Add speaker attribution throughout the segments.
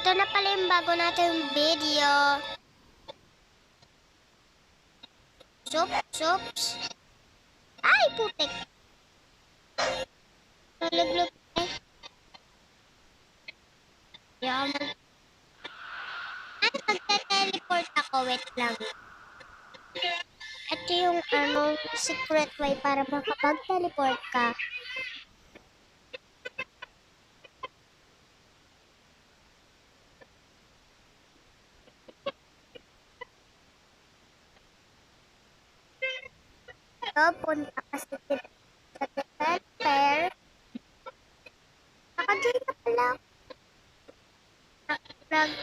Speaker 1: Ito na pala yung bago nating video. Soups. Ay, putik. Nalaglag eh. Yaman. Ay, magte-teleport ako. Wait lang. Ito yung secret way para makapag-teleport ka. So, punta ka sa developer. Naka-join na pala.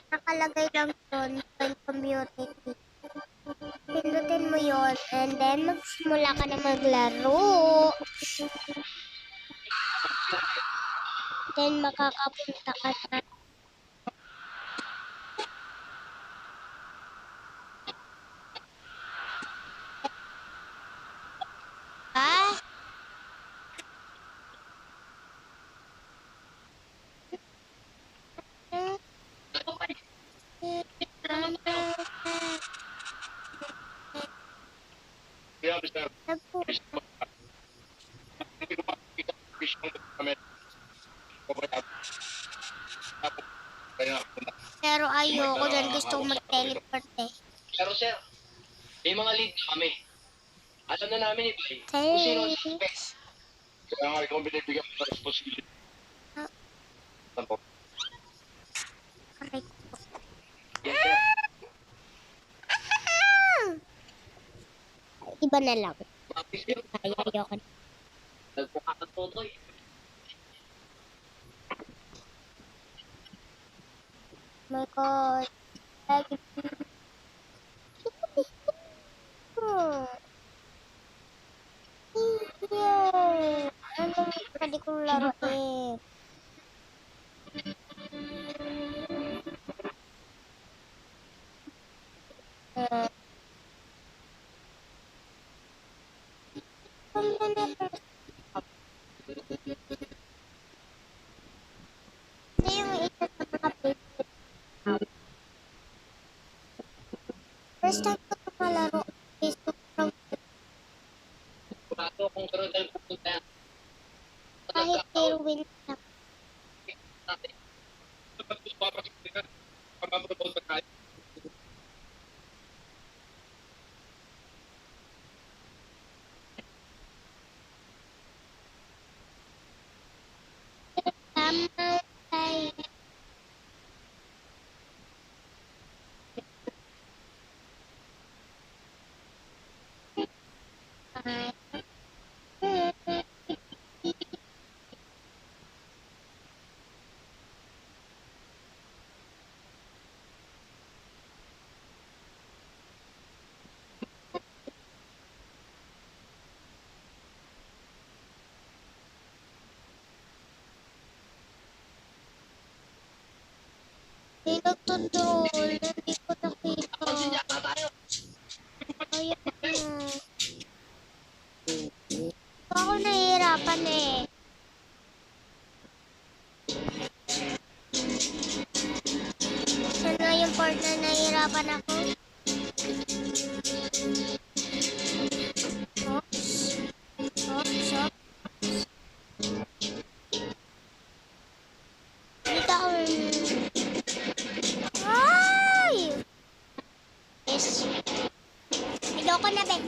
Speaker 1: Nakalagay lang doon sa community. Pindutin mo yon and then magsimula ka na maglaro. Then makakapunta ka na. Ah? Pero ayoko dyan, gusto ko mag-teleport eh.
Speaker 2: Pero sir, may mga lead kami. Alam na namin ito eh. Kung sino ang suspect. Kaya nga ikaw binibigyan mo ng responsibility. Tanto.
Speaker 1: Correct.
Speaker 2: Yes, sir.
Speaker 1: Iba na lang.
Speaker 2: Mapis yun.
Speaker 1: Kaya ayoko na.
Speaker 2: Nagpuka ka totoy.
Speaker 1: My God. Yay! Ano pwede kong laruin? Ito yung isa sa mga favorite. First time ko ito malaro. Facebook from
Speaker 2: Kurato kung karoon tayo pupunta yan.
Speaker 1: kahit Tailwind lang. Tama tayo. Hindi nagtutrol. Hindi ko nakita. Ayan na. Ako nahihirapan eh. Saan nga yung part na nahihirapan ako? Oops. Dito ako. Ay! Yes. Ayoko na, Ben.